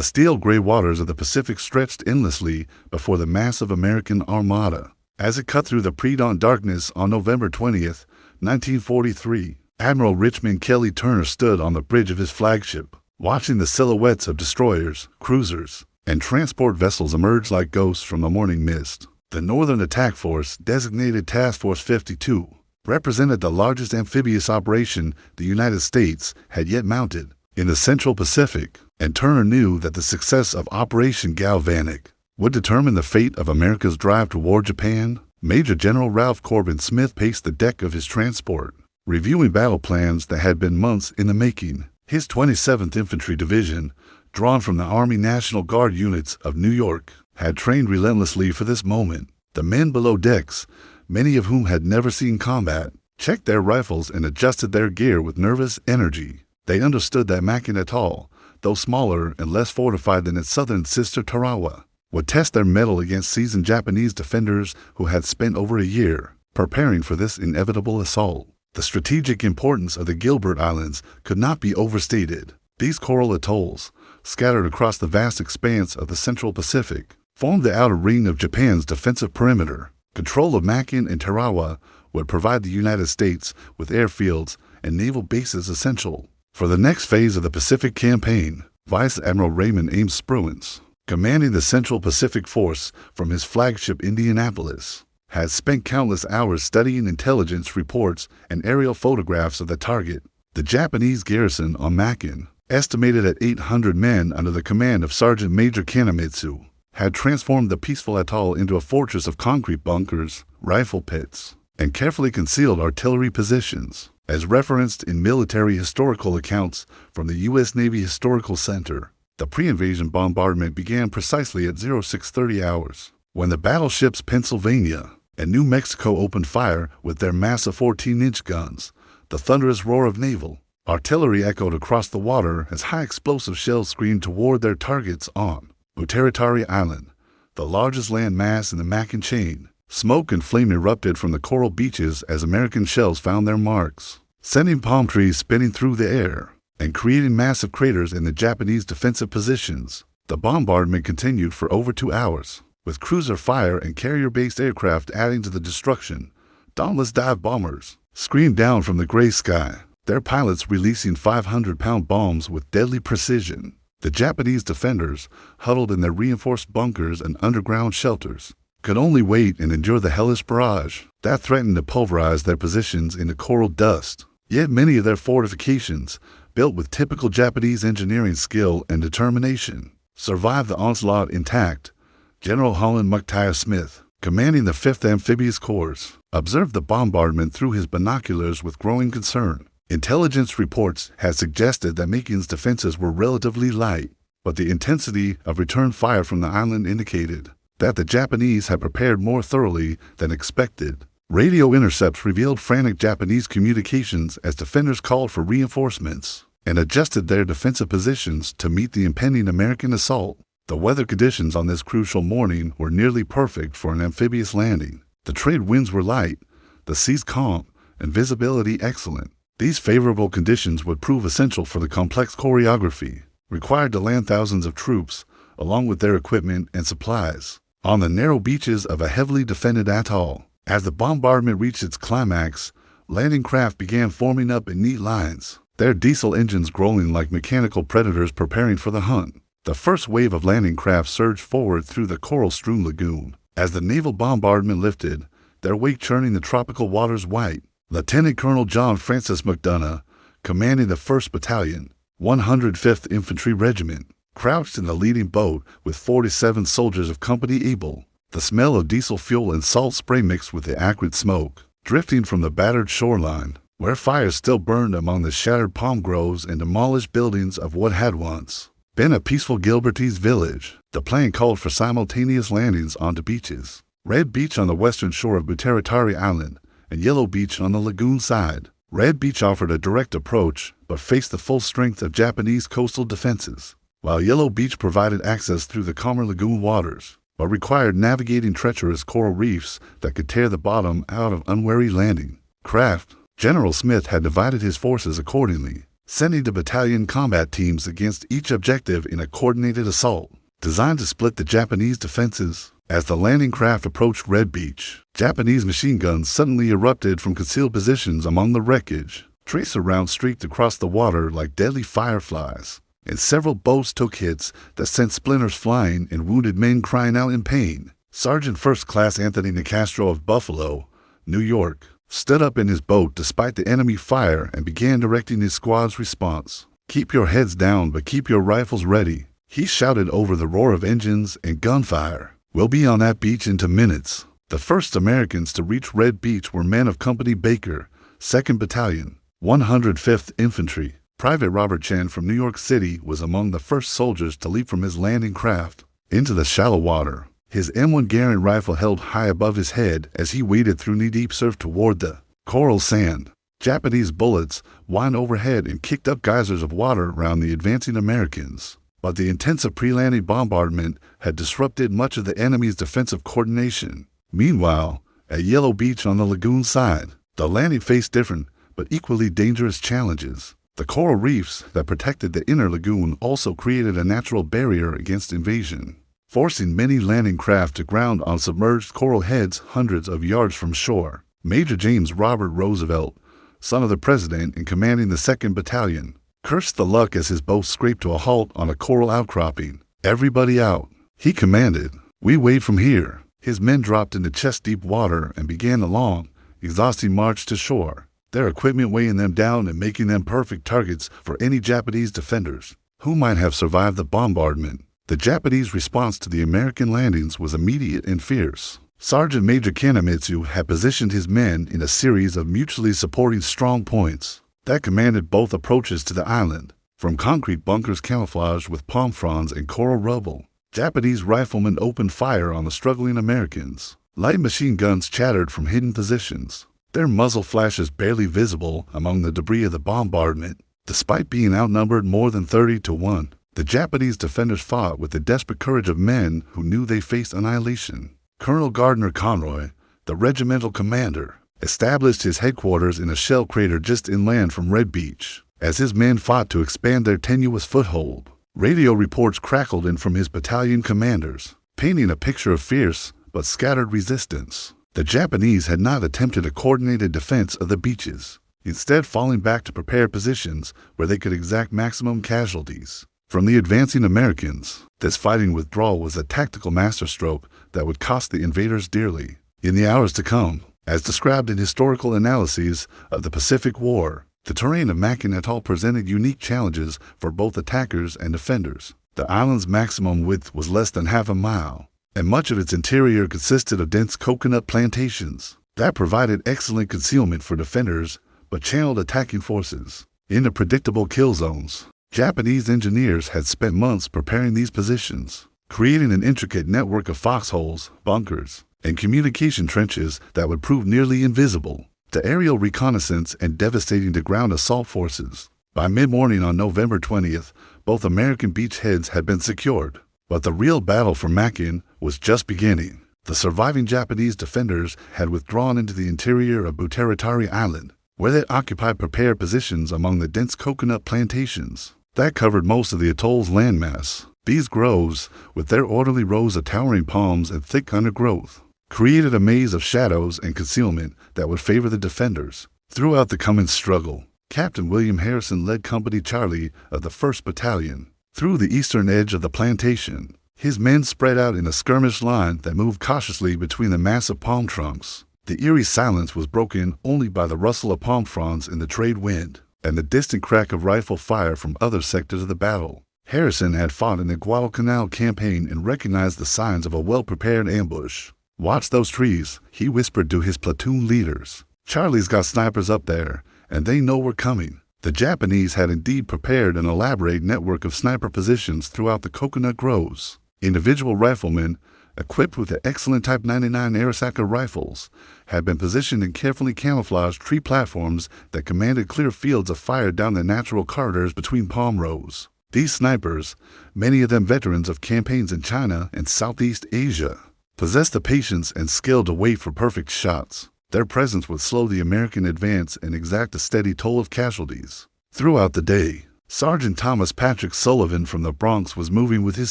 The steel-gray waters of the Pacific stretched endlessly before the massive American armada. As it cut through the pre-dawn darkness on November 20th, 1943, Admiral Richmond Kelly Turner stood on the bridge of his flagship, watching the silhouettes of destroyers, cruisers, and transport vessels emerge like ghosts from the morning mist. The Northern Attack Force, designated Task Force 52, represented the largest amphibious operation the United States had yet mounted in the Central Pacific, and Turner knew that the success of Operation Galvanic would determine the fate of America's drive toward Japan. Major General Ralph Corbin Smith paced the deck of his transport, reviewing battle plans that had been months in the making. His 27th Infantry Division, drawn from the Army National Guard units of New York, had trained relentlessly for this moment. The men below decks, many of whom had never seen combat, checked their rifles and adjusted their gear with nervous energy. They understood that Makin Atoll, though smaller and less fortified than its southern sister Tarawa, would test their mettle against seasoned Japanese defenders who had spent over a year preparing for this inevitable assault. The strategic importance of the Gilbert Islands could not be overstated. These coral atolls, scattered across the vast expanse of the Central Pacific, formed the outer ring of Japan's defensive perimeter. Control of Makin and Tarawa would provide the United States with airfields and naval bases essential for the next phase of the Pacific Campaign. Vice Admiral Raymond Ames Spruance, commanding the Central Pacific Force from his flagship Indianapolis, had spent countless hours studying intelligence reports and aerial photographs of the target. The Japanese garrison on Makin, estimated at 800 men under the command of Sergeant Major Kanemitsu, had transformed the peaceful atoll into a fortress of concrete bunkers, rifle pits, and carefully concealed artillery positions. As referenced in military historical accounts from the U.S. Navy Historical Center, the pre-invasion bombardment began precisely at 0630 hours, when the battleships Pennsylvania and New Mexico opened fire with their massive 14-inch guns. The thunderous roar of naval artillery echoed across the water as high-explosive shells screamed toward their targets on WWII Island, the largest land mass in the Makin chain. Smoke and flame erupted from the coral beaches as American shells found their marks, sending palm trees spinning through the air and creating massive craters in the Japanese defensive positions. The bombardment continued for over 2 hours, with cruiser fire and carrier-based aircraft adding to the destruction. Dauntless dive bombers screamed down from the gray sky, their pilots releasing 500-pound bombs with deadly precision. The Japanese defenders, huddled in their reinforced bunkers and underground shelters, could only wait and endure the hellish barrage that threatened to pulverize their positions into coral dust. Yet many of their fortifications, built with typical Japanese engineering skill and determination, survived the onslaught intact. General Holland McTire Smith, commanding the 5th Amphibious Corps, observed the bombardment through his binoculars with growing concern. Intelligence reports had suggested that Makin's defenses were relatively light, but the intensity of return fire from the island indicated that the Japanese had prepared more thoroughly than expected. Radio intercepts revealed frantic Japanese communications as defenders called for reinforcements and adjusted their defensive positions to meet the impending American assault. The weather conditions on this crucial morning were nearly perfect for an amphibious landing. The trade winds were light, the seas calm, and visibility excellent. These favorable conditions would prove essential for the complex choreography required to land thousands of troops, along with their equipment and supplies, on the narrow beaches of a heavily defended atoll. As the bombardment reached its climax, landing craft began forming up in neat lines, their diesel engines growling like mechanical predators preparing for the hunt. The first wave of landing craft surged forward through the coral-strewn lagoon. As the naval bombardment lifted, their wake churning the tropical waters white, Lieutenant Colonel John Francis McDonough, commanding the 1st Battalion, 105th Infantry Regiment, crouched in the leading boat with 47 soldiers of Company Able. The smell of diesel fuel and salt spray mixed with the acrid smoke, drifting from the battered shoreline, where fires still burned among the shattered palm groves and demolished buildings of what had once been a peaceful Gilbertese village. The plan called for simultaneous landings onto beaches: Red Beach on the western shore of WWII Island and Yellow Beach on the lagoon side. Red Beach offered a direct approach, but faced the full strength of Japanese coastal defenses, while Yellow Beach provided access through the calmer lagoon waters, but required navigating treacherous coral reefs that could tear the bottom out of unwary landing craft. General Smith had divided his forces accordingly, sending the battalion combat teams against each objective in a coordinated assault, designed to split the Japanese defenses. As the landing craft approached Red Beach, Japanese machine guns suddenly erupted from concealed positions among the wreckage. Tracer rounds streaked across the water like deadly fireflies, and several boats took hits that sent splinters flying and wounded men crying out in pain. Sergeant First Class Anthony Nicastro of Buffalo, New York, stood up in his boat despite the enemy fire and began directing his squad's response. "Keep your heads down, but keep your rifles ready," he shouted over the roar of engines and gunfire. "We'll be on that beach into minutes." The first Americans to reach Red Beach were men of Company Baker, 2nd Battalion, 105th Infantry. Private Robert Chen from New York City was among the first soldiers to leap from his landing craft into the shallow water, his M1 Garand rifle held high above his head as he waded through knee-deep surf toward the coral sand. Japanese bullets whined overhead and kicked up geysers of water around the advancing Americans. But the intensive pre-landing bombardment had disrupted much of the enemy's defensive coordination. Meanwhile, at Yellow Beach on the lagoon side, the landing faced different but equally dangerous challenges. The coral reefs that protected the inner lagoon also created a natural barrier against invasion, forcing many landing craft to ground on submerged coral heads hundreds of yards from shore. Major James Robert Roosevelt, son of the president and commanding the 2nd Battalion, cursed the luck as his boat scraped to a halt on a coral outcropping. "Everybody out," he commanded. "We wade from here." His men dropped into chest-deep water and began a long, exhausting march to shore, their equipment weighing them down and making them perfect targets for any Japanese defenders who might have survived the bombardment. The Japanese response to the American landings was immediate and fierce. Sergeant Major Kanemitsu had positioned his men in a series of mutually supporting strong points that commanded both approaches to the island, from concrete bunkers camouflaged with palm fronds and coral rubble. Japanese riflemen opened fire on the struggling Americans. Light machine guns chattered from hidden positions, their muzzle flashes barely visible among the debris of the bombardment. Despite being outnumbered more than 30 to 1, the Japanese defenders fought with the desperate courage of men who knew they faced annihilation. Colonel Gardner Conroy, the regimental commander, established his headquarters in a shell crater just inland from Red Beach. As his men fought to expand their tenuous foothold, radio reports crackled in from his battalion commanders, painting a picture of fierce but scattered resistance. The Japanese had not attempted a coordinated defense of the beaches, instead falling back to prepare positions where they could exact maximum casualties from the advancing Americans. This fighting withdrawal was a tactical masterstroke that would cost the invaders dearly in the hours to come. As described in historical analyses of the Pacific War, the terrain of Makin Atoll presented unique challenges for both attackers and defenders. The island's maximum width was less than half a mile, and much of its interior consisted of dense coconut plantations that provided excellent concealment for defenders but channeled attacking forces into predictable kill zones. Japanese engineers had spent months preparing these positions, creating an intricate network of foxholes, bunkers, and communication trenches that would prove nearly invisible to aerial reconnaissance and devastating to ground assault forces. By mid-morning on November 20th, both American beachheads had been secured, but the real battle for Makin was just beginning. The surviving Japanese defenders had withdrawn into the interior of Buteritari Island, where they occupied prepared positions among the dense coconut plantations that covered most of the atoll's landmass. These groves, with their orderly rows of towering palms and thick undergrowth, created a maze of shadows and concealment that would favor the defenders. Throughout the coming struggle, Captain William Harrison led Company Charlie of the 1st Battalion through the eastern edge of the plantation. His men spread out in a skirmish line that moved cautiously between the massive palm trunks. The eerie silence was broken only by the rustle of palm fronds in the trade wind and the distant crack of rifle fire from other sectors of the battle. Harrison had fought in the Guadalcanal campaign and recognized the signs of a well-prepared ambush. "Watch those trees," he whispered to his platoon leaders. "Charlie's got snipers up there, and they know we're coming." The Japanese had indeed prepared an elaborate network of sniper positions throughout the coconut groves. Individual riflemen, equipped with the excellent Type 99 Arisaka rifles, had been positioned in carefully camouflaged tree platforms that commanded clear fields of fire down the natural corridors between palm rows. These snipers, many of them veterans of campaigns in China and Southeast Asia, possessed the patience and skill to wait for perfect shots. Their presence would slow the American advance and exact a steady toll of casualties. Throughout the day, Sergeant Thomas Patrick Sullivan from the Bronx was moving with his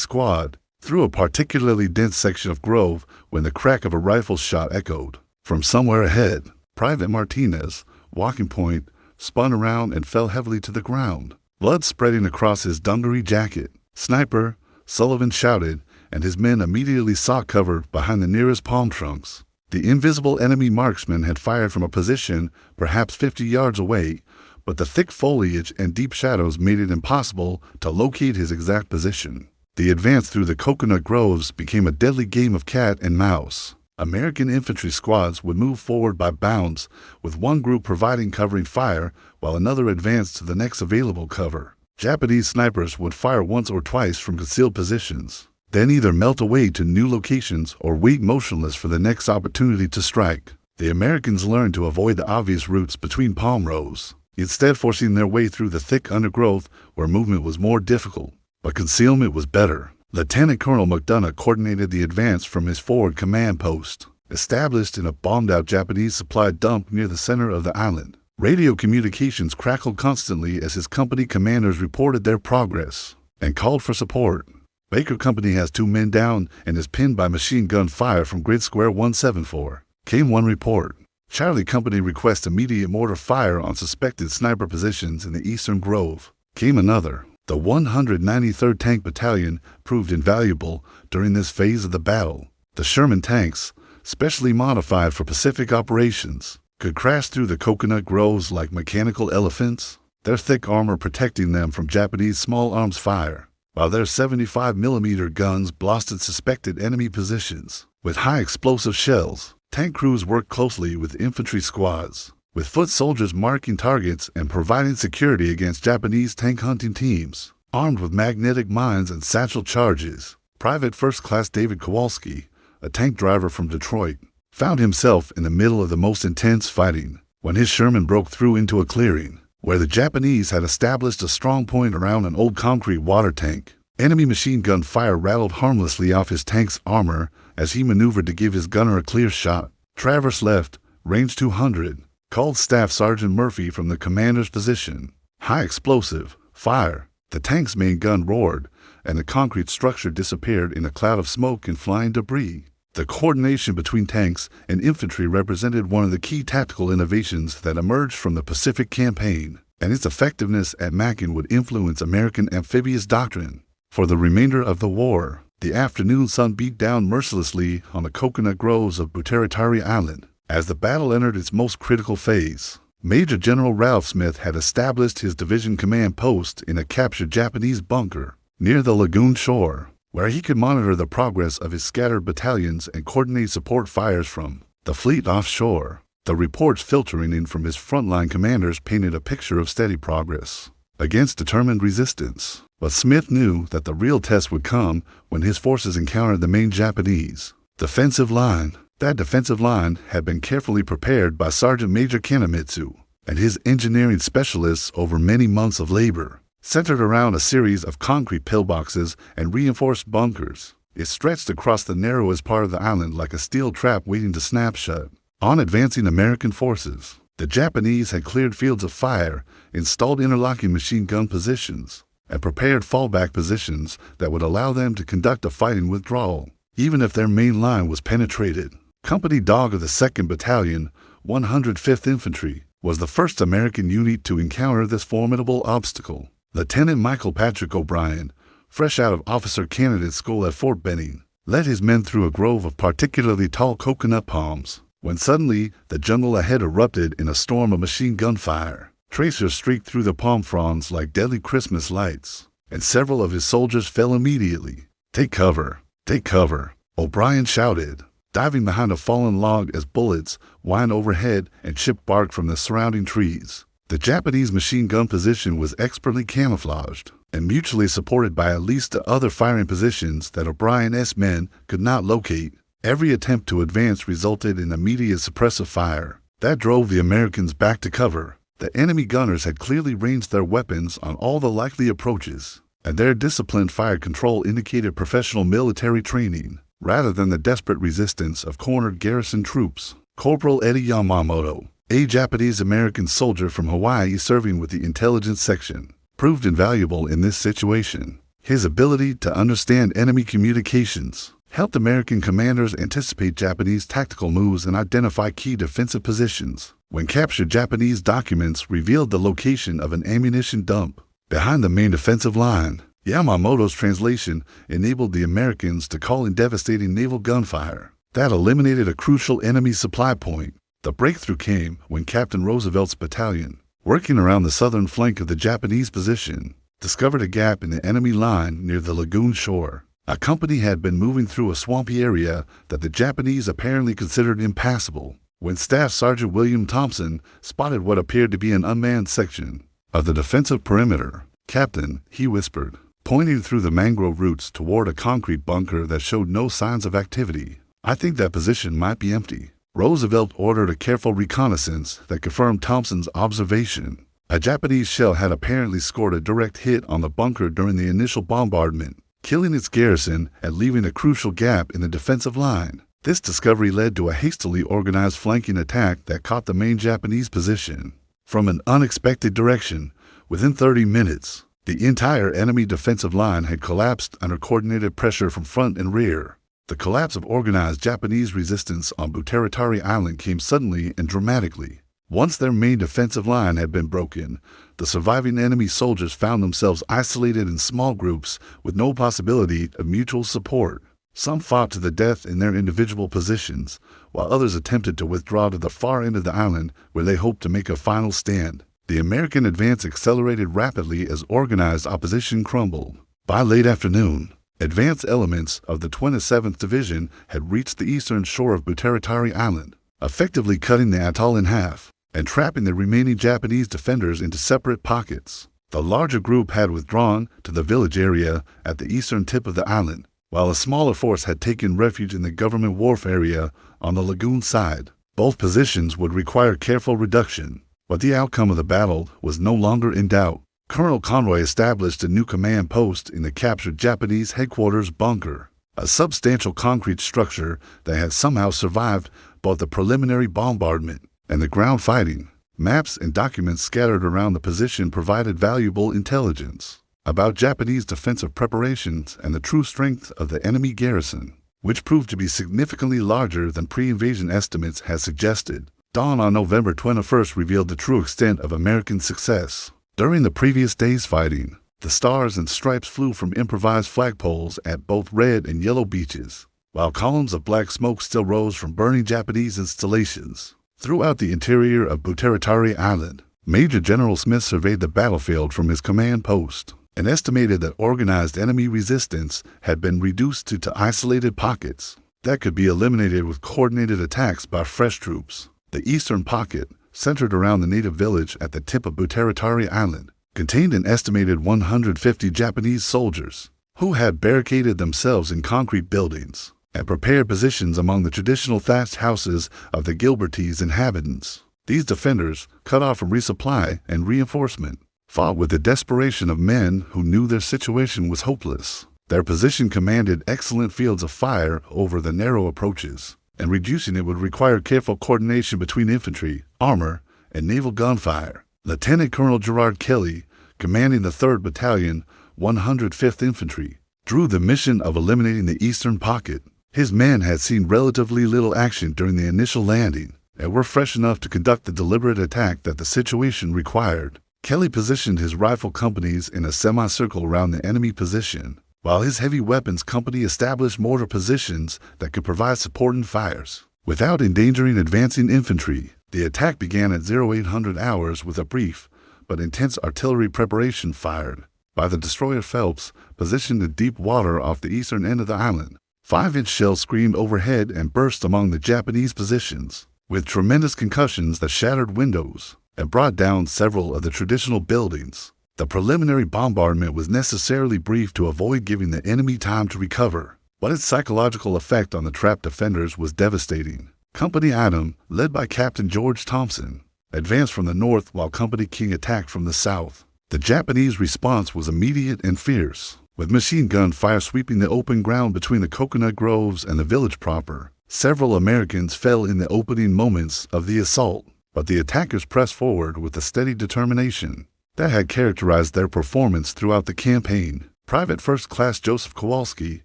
squad through a particularly dense section of grove when the crack of a rifle shot echoed. From somewhere ahead, Private Martinez, walking point, spun around and fell heavily to the ground, blood spreading across his dungaree jacket. "Sniper!" Sullivan shouted, and his men immediately sought cover behind the nearest palm trunks. The invisible enemy marksman had fired from a position perhaps 50 yards away, but the thick foliage and deep shadows made it impossible to locate his exact position. The advance through the coconut groves became a deadly game of cat and mouse. American infantry squads would move forward by bounds, with one group providing covering fire while another advanced to the next available cover. Japanese snipers would fire once or twice from concealed positions, then either melt away to new locations or wait motionless for the next opportunity to strike. The Americans learned to avoid the obvious routes between palm rows, instead forcing their way through the thick undergrowth where movement was more difficult, but concealment was better. Lieutenant Colonel McDonough coordinated the advance from his forward command post, established in a bombed-out Japanese supply dump near the center of the island. Radio communications crackled constantly as his company commanders reported their progress and called for support. "Baker Company has 2 men down and is pinned by machine gun fire from Grid Square 174, came one report. "Charlie Company requests immediate mortar fire on suspected sniper positions in the eastern grove, came another. The 193rd Tank Battalion proved invaluable during this phase of the battle. The Sherman tanks, specially modified for Pacific operations, could crash through the coconut groves like mechanical elephants, their thick armor protecting them from Japanese small arms fire, while their 75mm guns blasted suspected enemy positions with high explosive shells. Tank crews worked closely with infantry squads, with foot soldiers marking targets and providing security against Japanese tank hunting teams. Armed with magnetic mines and satchel charges, Private First Class David Kowalski, a tank driver from Detroit, found himself in the middle of the most intense fighting when his Sherman broke through into a clearing where the Japanese had established a strong point around an old concrete water tank. Enemy machine gun fire rattled harmlessly off his tank's armor as he maneuvered to give his gunner a clear shot. Traverse left, range 200, called Staff Sergeant Murphy from the commander's position. "High explosive, fire." The tank's main gun roared, and the concrete structure disappeared in a cloud of smoke and flying debris. The coordination between tanks and infantry represented one of the key tactical innovations that emerged from the Pacific Campaign, and its effectiveness at Makin would influence American amphibious doctrine. For the remainder of the war, the afternoon sun beat down mercilessly on the coconut groves of Buteritari Island. As the battle entered its most critical phase, Major General Ralph Smith had established his division command post in a captured Japanese bunker near the lagoon shore, where he could monitor the progress of his scattered battalions and coordinate support fires from the fleet offshore. The reports filtering in from his frontline commanders painted a picture of steady progress against determined resistance. But Smith knew that the real test would come when his forces encountered the main Japanese defensive line. That defensive line had been carefully prepared by Sergeant Major Kanemitsu and his engineering specialists over many months of labor, centered around a series of concrete pillboxes and reinforced bunkers. It stretched across the narrowest part of the island like a steel trap waiting to snap shut. On advancing American forces, the Japanese had cleared fields of fire, installed interlocking machine gun positions, and prepared fallback positions that would allow them to conduct a fighting withdrawal, even if their main line was penetrated. Company Dog of the 2nd Battalion, 105th Infantry, was the first American unit to encounter this formidable obstacle. Lieutenant Michael Patrick O'Brien, fresh out of officer candidate school at Fort Benning, led his men through a grove of particularly tall coconut palms, when suddenly the jungle ahead erupted in a storm of machine gun fire. Tracers streaked through the palm fronds like deadly Christmas lights, and several of his soldiers fell immediately. "Take cover! Take cover!" O'Brien shouted, diving behind a fallen log as bullets whined overhead and chipped bark from the surrounding trees. The Japanese machine gun position was expertly camouflaged and mutually supported by at least the other firing positions that O'Brien's men could not locate. Every attempt to advance resulted in immediate suppressive fire that drove the Americans back to cover. The enemy gunners had clearly ranged their weapons on all the likely approaches, and their disciplined fire control indicated professional military training rather than the desperate resistance of cornered garrison troops. Corporal Eddie Yamamoto, A Japanese-American soldier from Hawaii serving with the intelligence section proved invaluable in this situation. His ability to understand enemy communications helped American commanders anticipate Japanese tactical moves and identify key defensive positions. When captured, Japanese documents revealed the location of an ammunition dump behind the main defensive line. Yamamoto's translation enabled the Americans to call in devastating naval gunfire that eliminated a crucial enemy supply point. The breakthrough came when Captain Roosevelt's battalion, working around the southern flank of the Japanese position, discovered a gap in the enemy line near the lagoon shore. A company had been moving through a swampy area that the Japanese apparently considered impassable. When Staff Sergeant William Thompson spotted what appeared to be an unmanned section of the defensive perimeter, "Captain," he whispered, pointing through the mangrove roots toward a concrete bunker that showed no signs of activity, "I think that position might be empty." Roosevelt ordered a careful reconnaissance that confirmed Thompson's observation. A Japanese shell had apparently scored a direct hit on the bunker during the initial bombardment, killing its garrison and leaving a crucial gap in the defensive line. This discovery led to a hastily organized flanking attack that caught the main Japanese position from an unexpected direction. Within 30 minutes, the entire enemy defensive line had collapsed under coordinated pressure from front and rear. The collapse of organized Japanese resistance on Butaritari Island came suddenly and dramatically. Once their main defensive line had been broken, the surviving enemy soldiers found themselves isolated in small groups with no possibility of mutual support. Some fought to the death in their individual positions, while others attempted to withdraw to the far end of the island where they hoped to make a final stand. The American advance accelerated rapidly as organized opposition crumbled. By late afternoon, advance elements of the 27th Division had reached the eastern shore of Butaritari Island, effectively cutting the atoll in half and trapping the remaining Japanese defenders into separate pockets. The larger group had withdrawn to the village area at the eastern tip of the island, while a smaller force had taken refuge in the government wharf area on the lagoon side. Both positions would require careful reduction, but the outcome of the battle was no longer in doubt. Colonel Conroy established a new command post in the captured Japanese headquarters bunker, a substantial concrete structure that had somehow survived both the preliminary bombardment and the ground fighting. Maps and documents scattered around the position provided valuable intelligence about Japanese defensive preparations and the true strength of the enemy garrison, which proved to be significantly larger than pre-invasion estimates had suggested. Dawn on November 21st revealed the true extent of American success. During the previous day's fighting, the stars and stripes flew from improvised flagpoles at both red and yellow beaches, while columns of black smoke still rose from burning Japanese installations. Throughout the interior of Butaritari Island, Major General Smith surveyed the battlefield from his command post and estimated that organized enemy resistance had been reduced to isolated pockets that could be eliminated with coordinated attacks by fresh troops. The eastern pocket, centered around the native village at the tip of Butaritari Island, contained an estimated 150 Japanese soldiers who had barricaded themselves in concrete buildings and prepared positions among the traditional thatched houses of the Gilbertese inhabitants. These defenders, cut off from resupply and reinforcement, fought with the desperation of men who knew their situation was hopeless. Their position commanded excellent fields of fire over the narrow approaches, and reducing it would require careful coordination between infantry, armor, and naval gunfire. Lieutenant Colonel Gerard Kelly, commanding the 3rd Battalion, 105th Infantry, drew the mission of eliminating the eastern pocket. His men had seen relatively little action during the initial landing and were fresh enough to conduct the deliberate attack that the situation required. Kelly positioned his rifle companies in a semicircle around the enemy position, while his heavy weapons company established mortar positions that could provide support and fires. Without endangering advancing infantry, the attack began at 0800 hours with a brief but intense artillery preparation fired by the destroyer Phelps, positioned in deep water off the eastern end of the island. 5-inch shells screamed overhead and burst among the Japanese positions, with tremendous concussions that shattered windows and brought down several of the traditional buildings. The preliminary bombardment was necessarily brief to avoid giving the enemy time to recover, but its psychological effect on the trapped defenders was devastating. Company Adam, led by Captain George Thompson, advanced from the north while Company King attacked from the south. The Japanese response was immediate and fierce, with machine gun fire sweeping the open ground between the coconut groves and the village proper. Several Americans fell in the opening moments of the assault. but the attackers pressed forward with a steady determination that had characterized their performance throughout the campaign. Private First Class Joseph Kowalski,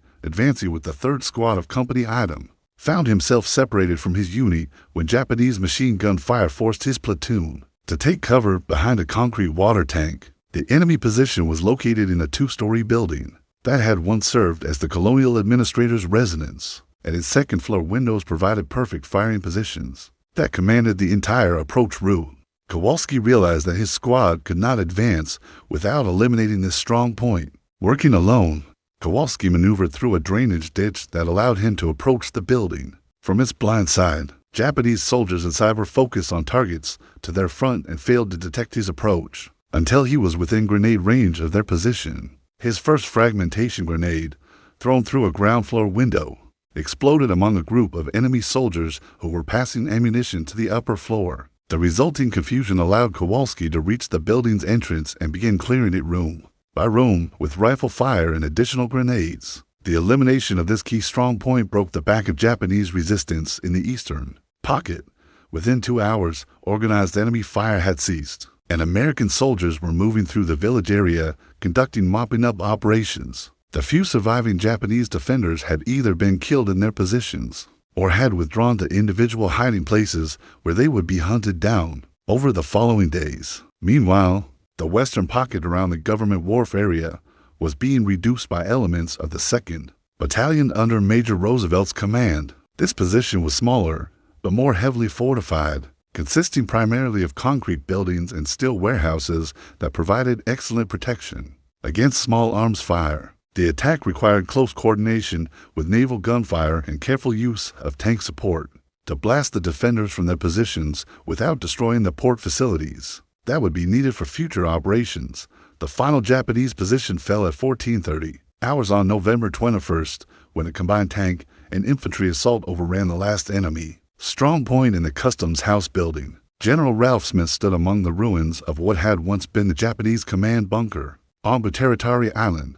advancing with the 3rd Squad of Company Item, found himself separated from his unit when Japanese machine gun fire forced his platoon to take cover behind a concrete water tank. The enemy position was located in a 2-story building that had once served as the colonial administrator's residence, and its 2nd-floor windows provided perfect firing positions that commanded the entire approach route. Kowalski realized that his squad could not advance without eliminating this strong point. Working alone, Kowalski maneuvered through a drainage ditch that allowed him to approach the building from its blind side. Japanese soldiers inside were focused on targets to their front and failed to detect his approach until he was within grenade range of their position. His first fragmentation grenade, thrown through a ground floor window, exploded among a group of enemy soldiers who were passing ammunition to the upper floor. The resulting confusion allowed Kowalski to reach the building's entrance and begin clearing it room by room with rifle fire and additional grenades. The elimination of this key strong point broke the back of Japanese resistance in the eastern pocket. Within 2 hours, organized enemy fire had ceased, and American soldiers were moving through the village area, conducting mopping-up operations. The few surviving Japanese defenders had either been killed in their positions or had withdrawn to individual hiding places where they would be hunted down over the following days. Meanwhile, the western pocket around the government wharf area was being reduced by elements of the 2nd Battalion under Major Roosevelt's command. This position was smaller, but more heavily fortified, consisting primarily of concrete buildings and steel warehouses that provided excellent protection against small arms fire. The attack required close coordination with naval gunfire and careful use of tank support to blast the defenders from their positions without destroying the port facilities that would be needed for future operations. The final Japanese position fell at 14:30 hours on November 21st when a combined tank and infantry assault overran the last enemy strong point in the Customs House building. General Ralph Smith stood among the ruins of what had once been the Japanese command bunker on Butaritari Island,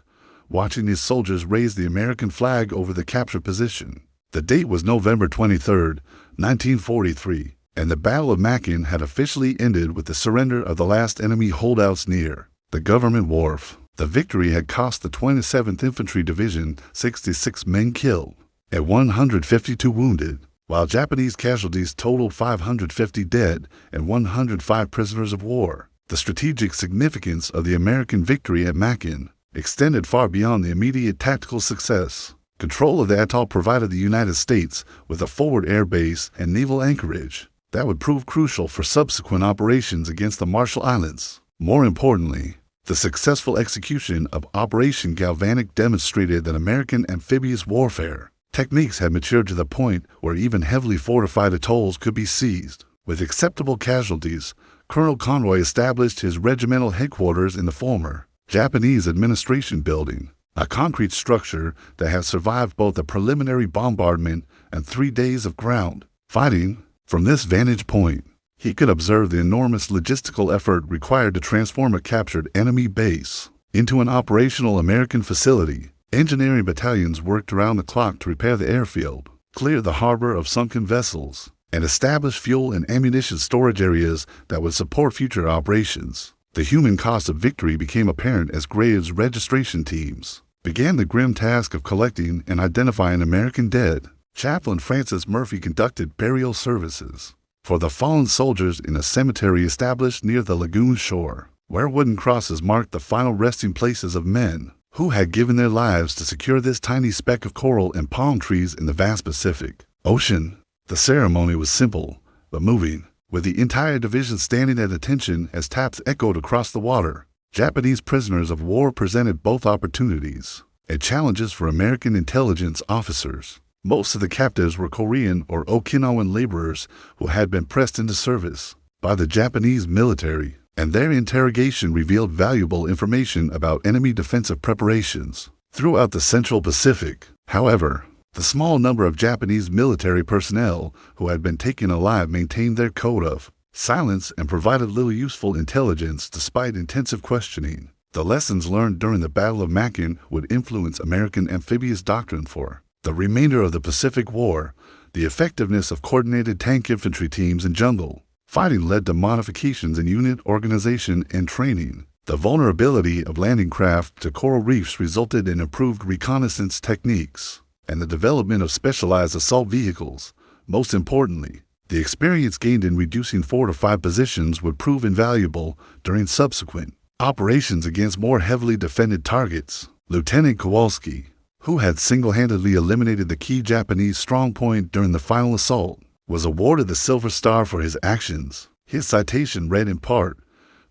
watching his soldiers raise the American flag over the captured position. The date was November 23, 1943, and the Battle of Makin had officially ended with the surrender of the last enemy holdouts near the government wharf. The victory had cost the 27th Infantry Division 66 men killed and 152 wounded, while Japanese casualties totaled 550 dead and 105 prisoners of war. The strategic significance of the American victory at Makin extended far beyond the immediate tactical success. Control of the atoll provided the United States with a forward air base and naval anchorage that would prove crucial for subsequent operations against the Marshall Islands. More importantly, the successful execution of Operation Galvanic demonstrated that American amphibious warfare techniques had matured to the point where even heavily fortified atolls could be seized. With acceptable casualties, Colonel Conroy established his regimental headquarters in the former Japanese administration building, a concrete structure that had survived both a preliminary bombardment and 3 days of ground fighting. From this vantage point, he could observe the enormous logistical effort required to transform a captured enemy base into an operational American facility. Engineering battalions worked around the clock to repair the airfield, clear the harbor of sunken vessels, and establish fuel and ammunition storage areas that would support future operations. The human cost of victory became apparent as Graves' registration teams began the grim task of collecting and identifying American dead. Chaplain Francis Murphy conducted burial services for the fallen soldiers in a cemetery established near the lagoon shore, where wooden crosses marked the final resting places of men who had given their lives to secure this tiny speck of coral and palm trees in the vast Pacific Ocean. The ceremony was simple but moving, with the entire division standing at attention as taps echoed across the water. Japanese prisoners of war presented both opportunities and challenges for American intelligence officers. Most of the captives were Korean or Okinawan laborers who had been pressed into service by the Japanese military, and their interrogation revealed valuable information about enemy defensive preparations throughout the Central Pacific. However, the small number of Japanese military personnel who had been taken alive maintained their code of silence and provided little useful intelligence despite intensive questioning. The lessons learned during the Battle of Makin would influence American amphibious doctrine for the remainder of the Pacific War. The effectiveness of coordinated tank infantry teams in jungle Fighting led to modifications in unit organization and training. The vulnerability of landing craft to coral reefs resulted in improved reconnaissance techniques and the development of specialized assault vehicles. Most importantly, the experience gained in reducing fortified positions would prove invaluable during subsequent operations against more heavily defended targets. Lieutenant Kowalski, who had single-handedly eliminated the key Japanese strongpoint during the final assault, was awarded the Silver Star for his actions. His citation read in part,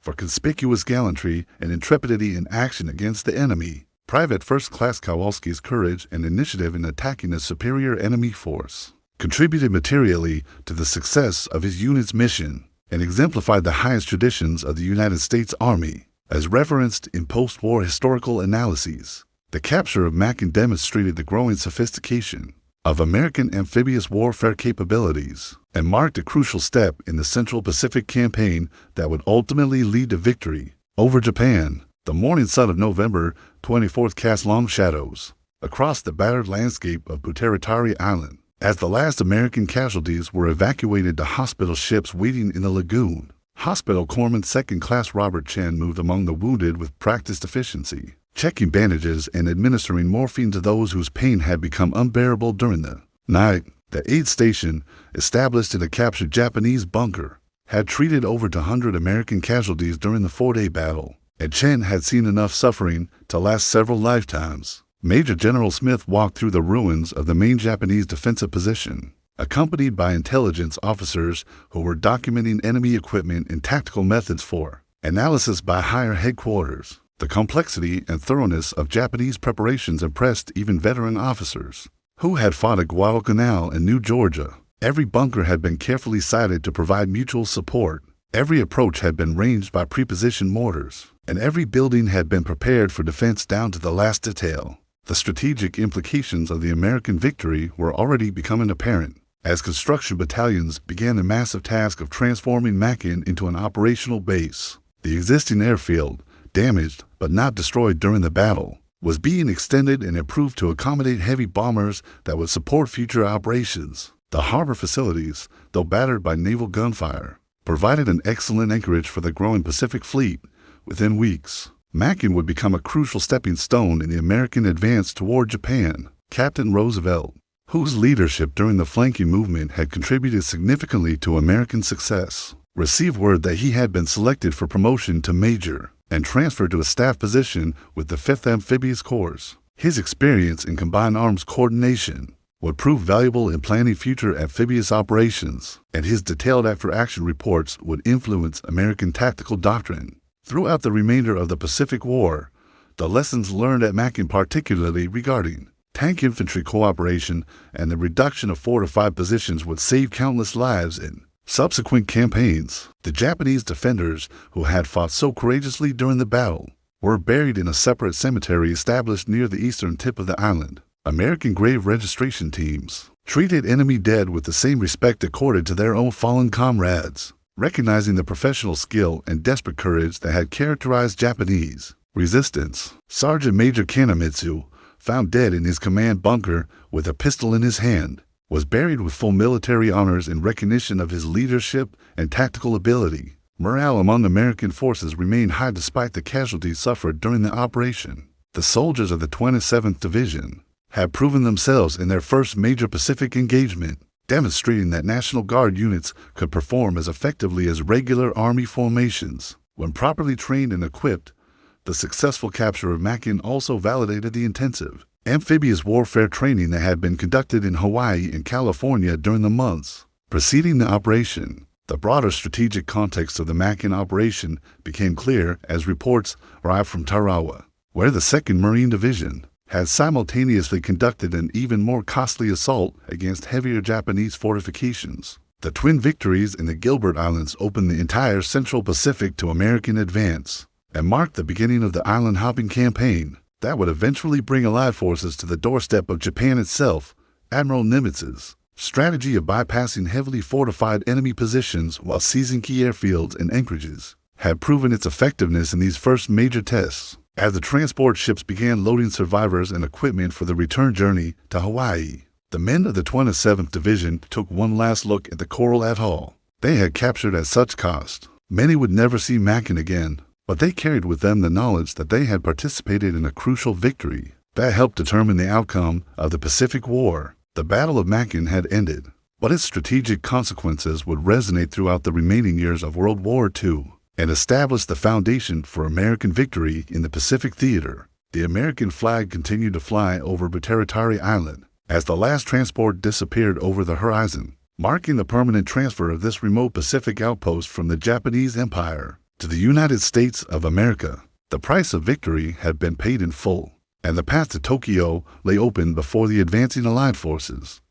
"For conspicuous gallantry and intrepidity in action against the enemy, Private First Class Kowalski's courage and initiative in attacking a superior enemy force contributed materially to the success of his unit's mission and exemplified the highest traditions of the United States Army." As referenced in post-war historical analyses, the capture of Makin demonstrated the growing sophistication of American amphibious warfare capabilities and marked a crucial step in the Central Pacific campaign that would ultimately lead to victory over Japan. The morning sun of November 24th cast long shadows across the battered landscape of Putaritari Island as the last American casualties were evacuated to hospital ships waiting in the lagoon. Hospital Corpsman Second Class Robert Chen moved among the wounded with practiced efficiency, checking bandages and administering morphine to those whose pain had become unbearable during the night. The aid station, established in a captured Japanese bunker, had treated over 200 American casualties during the 4-day battle, and Chen had seen enough suffering to last several lifetimes. Major General Smith walked through the ruins of the main Japanese defensive position, accompanied by intelligence officers who were documenting enemy equipment and tactical methods for analysis by higher headquarters. The complexity and thoroughness of Japanese preparations impressed even veteran officers who had fought at Guadalcanal and New Georgia. Every bunker had been carefully sited to provide mutual support. Every approach had been ranged by prepositioned mortars, and every building had been prepared for defense down to the last detail. The strategic implications of the American victory were already becoming apparent as construction battalions began the massive task of transforming Makin into an operational base. The existing airfield, damaged but not destroyed during the battle, was being extended and improved to accommodate heavy bombers that would support future operations. The harbor facilities, though battered by naval gunfire, provided an excellent anchorage for the growing Pacific Fleet. Within weeks, Makin would become a crucial stepping stone in the American advance toward Japan. Captain Roosevelt, whose leadership during the flanking movement had contributed significantly to American success, received word that he had been selected for promotion to major and transferred to a staff position with the 5th Amphibious Corps. His experience in combined arms coordination would prove valuable in planning future amphibious operations, and his detailed after-action reports would influence American tactical doctrine. Throughout the remainder of the Pacific War, the lessons learned at Makin, particularly regarding tank infantry cooperation and the reduction of fortified positions, would save countless lives in subsequent campaigns. The Japanese defenders who had fought so courageously during the battle were buried in a separate cemetery established near the eastern tip of the island. American grave registration teams treated enemy dead with the same respect accorded to their own fallen comrades, recognizing the professional skill and desperate courage that had characterized Japanese resistance. Sergeant Major Kanemitsu, found dead in his command bunker with a pistol in his hand, was buried with full military honors in recognition of his leadership and tactical ability. Morale among American forces remained high despite the casualties suffered during the operation. The soldiers of the 27th Division had proven themselves in their first major Pacific engagement, demonstrating that National Guard units could perform as effectively as regular Army formations. When properly trained and equipped, the successful capture of Makin also validated the intensive amphibious warfare training that had been conducted in Hawaii and California during the months preceding the operation. The broader strategic context of the Makin operation became clear as reports arrived from Tarawa, where the 2nd Marine Division had simultaneously conducted an even more costly assault against heavier Japanese fortifications. The twin victories in the Gilbert Islands opened the entire Central Pacific to American advance and marked the beginning of the island-hopping campaign that would eventually bring Allied forces to the doorstep of Japan itself. Admiral Nimitz's strategy of bypassing heavily fortified enemy positions while seizing key airfields and anchorages had proven its effectiveness in these first major tests. As the transport ships began loading survivors and equipment for the return journey to Hawaii, the men of the 27th Division took one last look at the Coral Atoll. they had captured at such cost. Many would never see Makin again, but they carried with them the knowledge that they had participated in a crucial victory that helped determine the outcome of the Pacific War. The Battle of Makin had ended, but its strategic consequences would resonate throughout the remaining years of World War II and establish the foundation for American victory in the Pacific theater. The American flag continued to fly over Butaritari Island as the last transport disappeared over the horizon, marking the permanent transfer of this remote Pacific outpost from the Japanese Empire to the United States of America. The price of victory had been paid in full, and the path to Tokyo lay open before the advancing Allied forces.